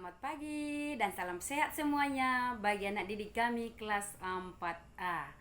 Selamat pagi dan salam sehat semuanya bagi anak didik kami kelas 4A.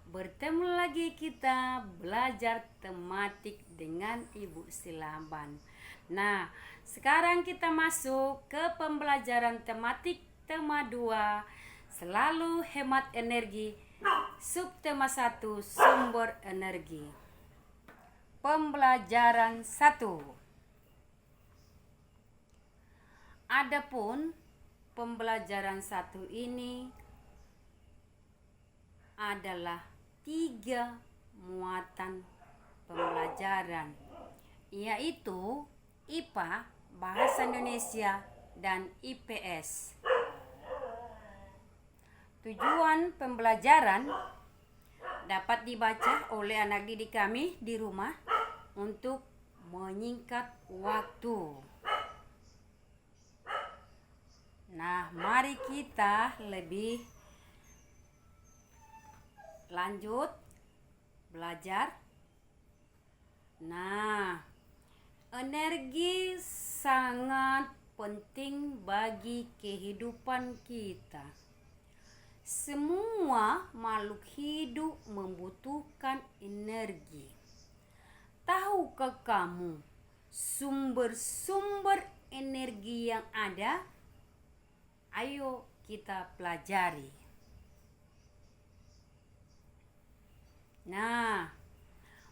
Bertemu lagi kita belajar tematik dengan Ibu Silaban. Nah, sekarang kita masuk ke pembelajaran tematik tema 2, selalu hemat energi, subtema 1, sumber energi. Pembelajaran 1. Adapun pembelajaran 1 ini adalah 3 muatan pembelajaran, yaitu IPA, Bahasa Indonesia, dan IPS. Tujuan pembelajaran dapat dibaca oleh anak didik kami di rumah untuk menyingkat waktu. Nah, mari kita lebih lanjut belajar. Nah, energi sangat penting bagi kehidupan kita. Semua makhluk hidup membutuhkan energi. Tahukah kamu sumber-sumber energi yang ada? Ayo kita pelajari. Nah,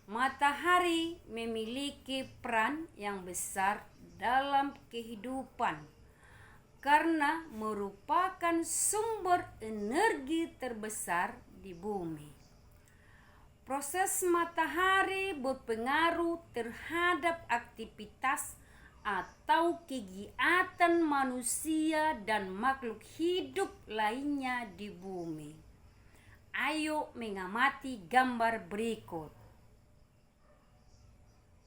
matahari memiliki peran yang besar dalam kehidupan karena merupakan sumber energi terbesar di bumi. Proses matahari berpengaruh terhadap aktivitas atau kegiatan manusia dan makhluk hidup lainnya di bumi. Ayo mengamati gambar berikut.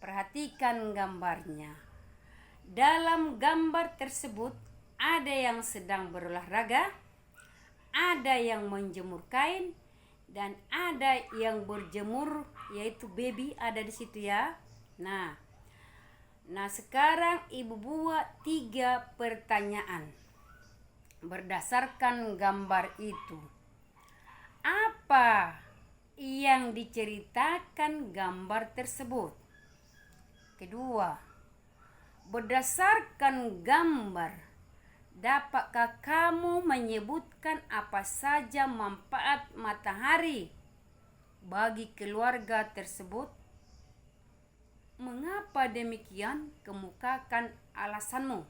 Perhatikan gambarnya. Dalam gambar tersebut ada yang sedang berolahraga, ada yang menjemur kain, dan ada yang berjemur, yaitu baby ada di situ ya. Nah, sekarang Ibu buat 3 pertanyaan berdasarkan gambar itu. Apa yang diceritakan gambar tersebut? Kedua, berdasarkan gambar, dapatkah kamu menyebutkan apa saja manfaat matahari bagi keluarga tersebut? Mengapa demikian? Kemukakan alasanmu.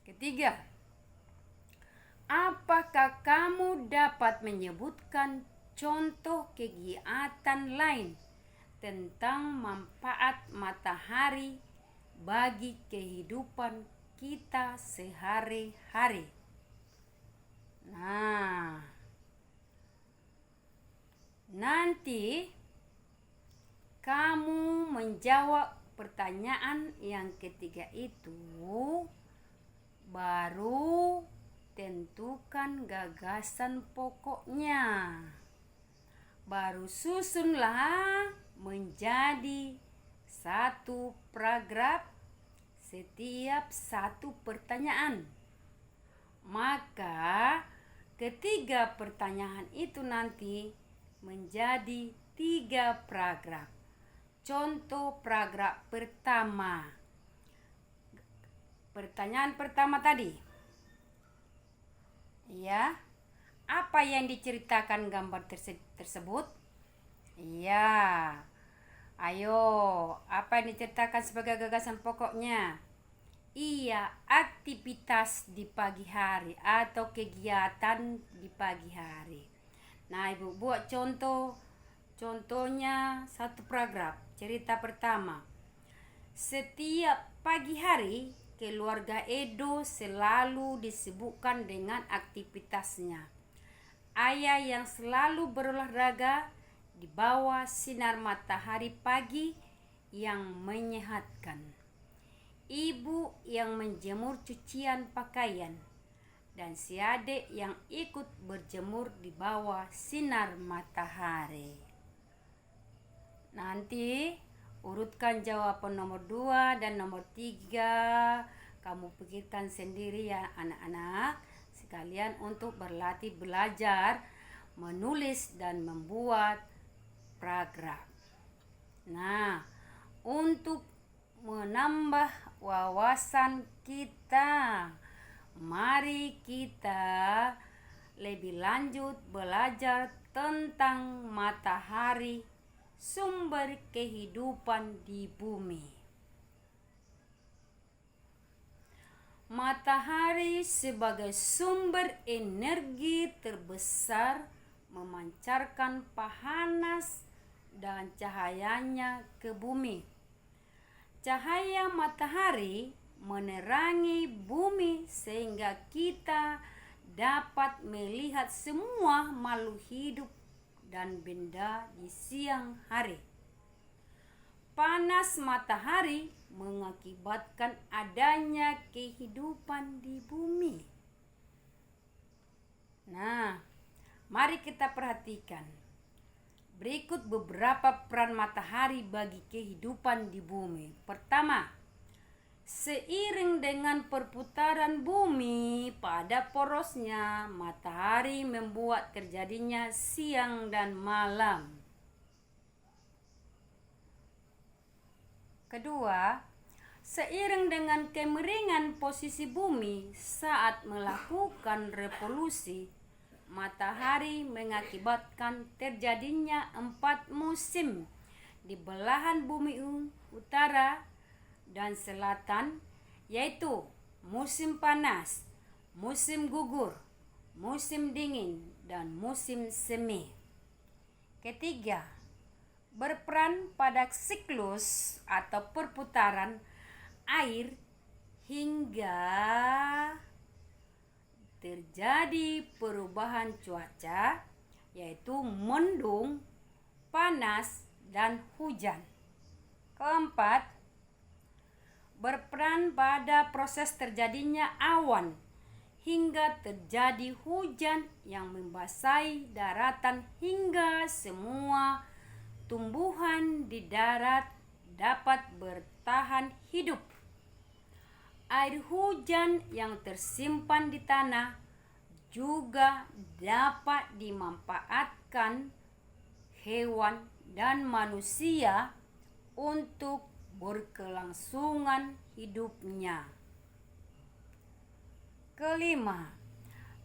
Ketiga, apakah kamu dapat menyebutkan contoh kegiatan lain tentang manfaat matahari bagi kehidupan kita sehari-hari? Nah, nanti kamu menjawab pertanyaan yang ketiga itu, baru tentukan gagasan pokoknya. Baru susunlah menjadi 1 paragraf setiap 1 pertanyaan. Maka ketiga pertanyaan itu nanti menjadi 3 paragraf. Contoh paragraf pertama. Pertanyaan pertama tadi. Ya, apa yang diceritakan gambar tersebut? Ya, ayo, apa yang diceritakan sebagai gagasan pokoknya? Iya, aktivitas di pagi hari atau kegiatan di pagi hari. Nah, Ibu buat contohnya 1 paragraf. Cerita pertama. Setiap pagi hari, keluarga Edo selalu disibukkan dengan aktivitasnya. Ayah yang selalu berolahraga di bawah sinar matahari pagi yang menyehatkan. Ibu yang menjemur cucian pakaian. Dan si adik yang ikut berjemur di bawah sinar matahari. Nanti urutkan jawaban nomor 2 dan nomor 3 Kamu pikirkan sendiri ya anak-anak sekalian untuk berlatih belajar menulis dan membuat paragraf. Nah, untuk menambah wawasan kita, mari kita lebih lanjut belajar tentang matahari, sumber kehidupan di bumi. Matahari sebagai sumber energi terbesar memancarkan panas dan cahayanya ke bumi. Cahaya matahari menerangi bumi sehingga kita dapat melihat semua makhluk hidup dan benda di siang hari. Panas matahari mengakibatkan adanya kehidupan di bumi. Nah, mari kita perhatikan. Berikut beberapa peran matahari bagi kehidupan di bumi. Pertama, seiring dengan perputaran bumi pada porosnya, matahari membuat terjadinya siang dan malam. Kedua, seiring dengan kemiringan posisi bumi saat melakukan revolusi, matahari mengakibatkan terjadinya 4 musim di belahan bumi utara dan selatan, yaitu musim panas, musim gugur, musim dingin, dan musim semi. Ketiga, berperan pada siklus atau perputaran air hingga terjadi perubahan cuaca, yaitu mendung, panas, dan hujan. Keempat, berperan pada proses terjadinya awan hingga terjadi hujan yang membasahi daratan hingga semua tumbuhan di darat dapat bertahan hidup. Air hujan yang tersimpan di tanah juga dapat dimanfaatkan hewan dan manusia untuk berkelangsungan hidupnya. Kelima,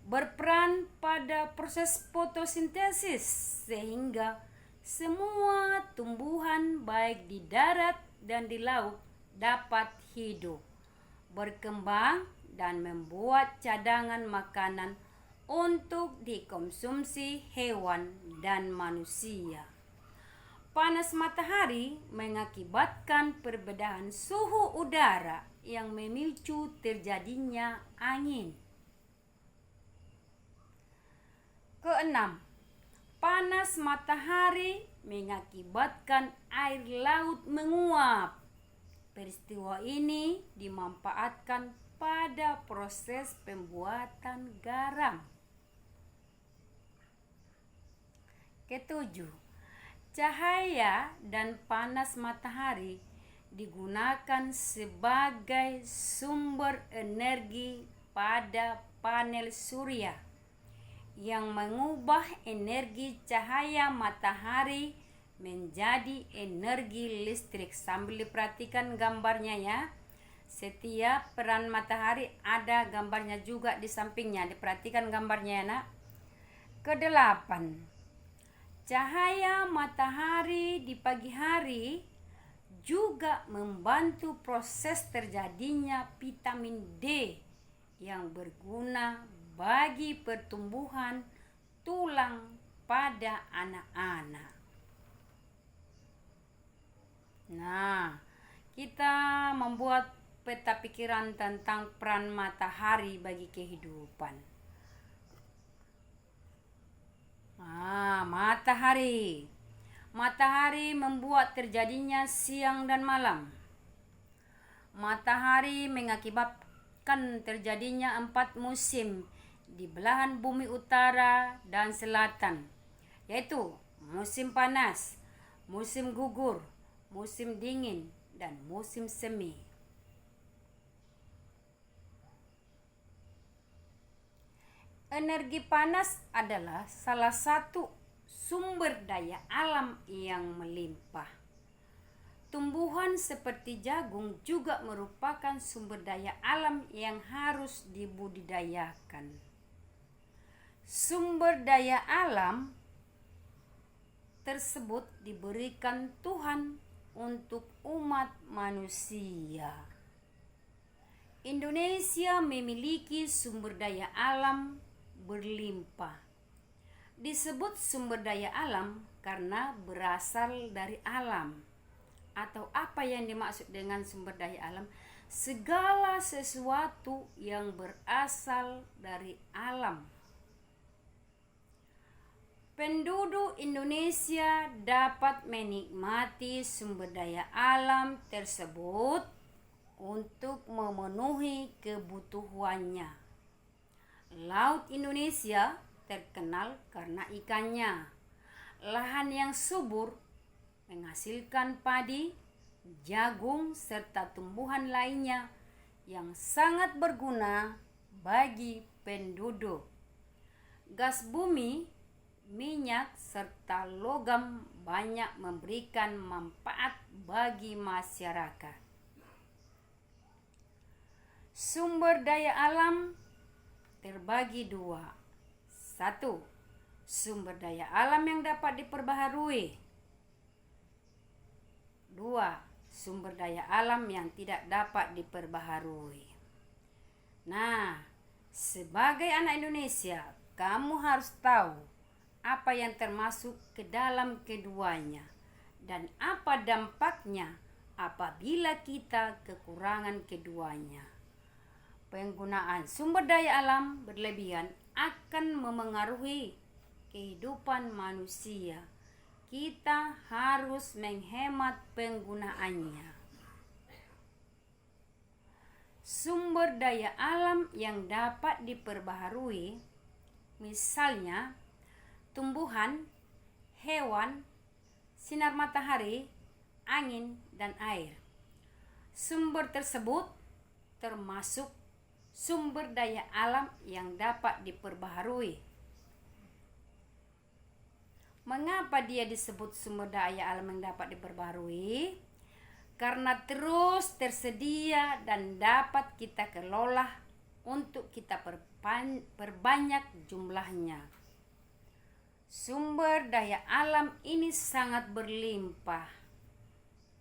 berperan pada proses fotosintesis sehingga semua tumbuhan baik di darat dan di laut dapat hidup, berkembang, dan membuat cadangan makanan untuk dikonsumsi hewan dan manusia. Panas matahari mengakibatkan perbedaan suhu udara yang memicu terjadinya angin. Keenam, panas matahari mengakibatkan air laut menguap. Peristiwa ini dimanfaatkan pada proses pembuatan garam. Ketujuh, cahaya dan panas matahari digunakan sebagai sumber energi pada panel surya yang mengubah energi cahaya matahari menjadi energi listrik. Sambil diperhatikan gambarnya ya. Setiap peran matahari ada gambarnya juga di sampingnya. Diperhatikan gambarnya ya nak. Kedelapan, cahaya matahari di pagi hari juga membantu proses terjadinya vitamin D yang berguna bagi pertumbuhan tulang pada anak-anak. Nah, kita membuat peta pikiran tentang peran matahari bagi kehidupan. Matahari. Matahari membuat terjadinya siang dan malam. Matahari mengakibatkan terjadinya 4 musim di belahan bumi utara dan selatan, yaitu musim panas, musim gugur, musim dingin, dan musim semi. Energi panas adalah salah satu sumber daya alam yang melimpah. Tumbuhan seperti jagung juga merupakan sumber daya alam yang harus dibudidayakan. Sumber daya alam tersebut diberikan Tuhan untuk umat manusia. Indonesia memiliki sumber daya alam berlimpah. Disebut sumber daya alam karena berasal dari alam. Atau apa yang dimaksud dengan sumber daya alam? Segala sesuatu yang berasal dari alam. Penduduk Indonesia dapat menikmati sumber daya alam tersebut untuk memenuhi kebutuhannya. Laut Indonesia terkenal karena ikannya. Lahan yang subur menghasilkan padi, jagung, serta tumbuhan lainnya yang sangat berguna bagi penduduk. Gas bumi, minyak, serta logam banyak memberikan manfaat bagi masyarakat. Sumber daya alam terbagi dua. 1. Sumber daya alam yang dapat diperbaharui. 2. Sumber daya alam yang tidak dapat diperbaharui. Nah, sebagai anak Indonesia, kamu harus tahu apa yang termasuk ke dalam keduanya dan apa dampaknya apabila kita kekurangan keduanya. Penggunaan sumber daya alam berlebihan akan memengaruhi kehidupan manusia. Kita harus menghemat penggunaannya. Sumber daya alam yang dapat diperbaharui, misalnya tumbuhan, hewan, sinar matahari, angin, dan air. Sumber tersebut termasuk sumber daya alam yang dapat diperbaharui. Mengapa dia disebut sumber daya alam yang dapat diperbaharui? Karena terus tersedia dan dapat kita kelola untuk kita perbanyak jumlahnya. Sumber daya alam ini sangat berlimpah.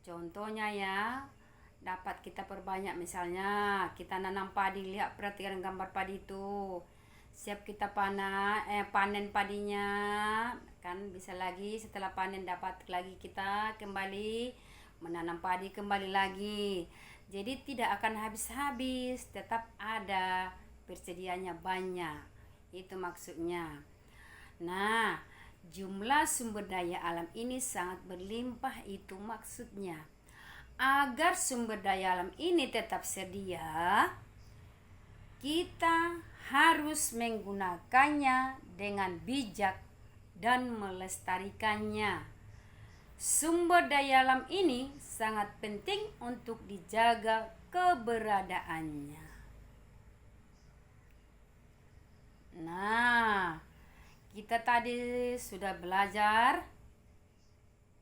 Contohnya ya, dapat kita perbanyak, misalnya kita nanam padi, lihat perhatikan gambar padi itu. Siap kita panen padinya, kan bisa lagi setelah panen dapat lagi kita kembali menanam padi kembali lagi. Jadi tidak akan habis-habis, tetap ada persediaannya banyak. Itu maksudnya. Nah, jumlah sumber daya alam ini sangat berlimpah, itu maksudnya. Agar sumber daya alam ini tetap sedia, kita harus menggunakannya dengan bijak dan melestarikannya. Sumber daya alam ini sangat penting untuk dijaga keberadaannya. Nah, kita tadi sudah belajar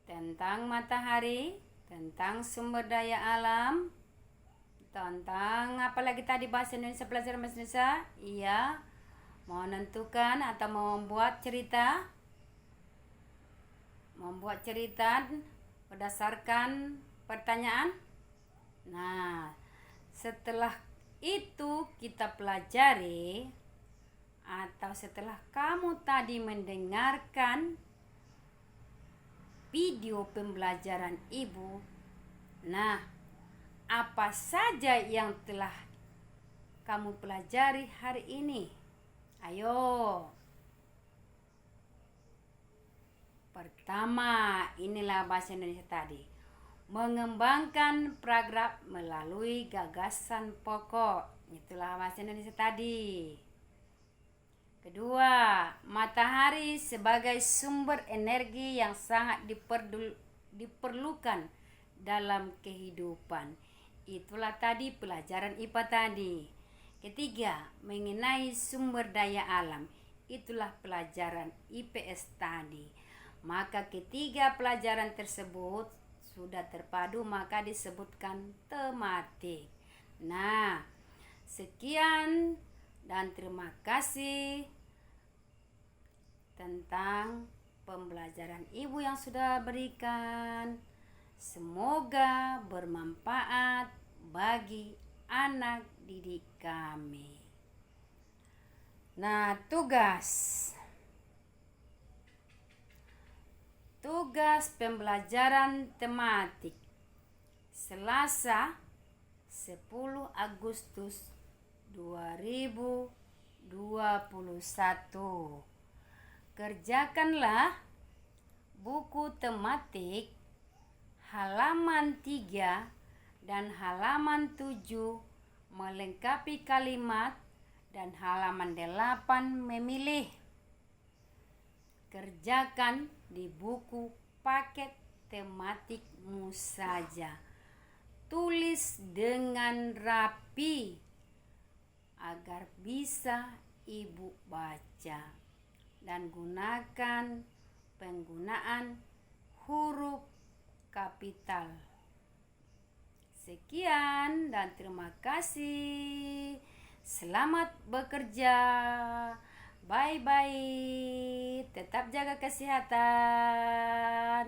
tentang matahari, tentang sumber daya alam, tentang apa lagi tadi bahasa Indonesia, pelajaran bahasa Indonesia. Iya, mau menentukan atau membuat cerita. Membuat cerita berdasarkan pertanyaan. Nah, setelah itu kita pelajari, atau setelah kamu tadi mendengarkan video pembelajaran ibu, nah, apa saja yang telah kamu pelajari hari ini? Ayo. Pertama, inilah bahasa Indonesia tadi. Mengembangkan program melalui gagasan pokok. Itulah bahasa Indonesia tadi. Kedua, matahari sebagai sumber energi yang sangat diperlukan dalam kehidupan. Itulah tadi pelajaran IPA tadi. Ketiga, mengenai sumber daya alam. Itulah pelajaran IPS tadi. Maka ketiga pelajaran tersebut sudah terpadu, maka disebutkan tematik. Nah, sekian dan terima kasih tentang pembelajaran Ibu yang sudah berikan. Semoga bermanfaat bagi anak didik kami. Nah, tugas pembelajaran tematik Selasa 10 Agustus 2021. Kerjakanlah buku tematik halaman 3 dan halaman 7 melengkapi kalimat, dan halaman 8 memilih. Kerjakan di buku paket tematikmu saja. Tulis dengan rapi agar bisa Ibu baca, dan gunakan penggunaan huruf kapital. Sekian dan terima kasih. Selamat bekerja. Bye-bye. Tetap jaga kesehatan.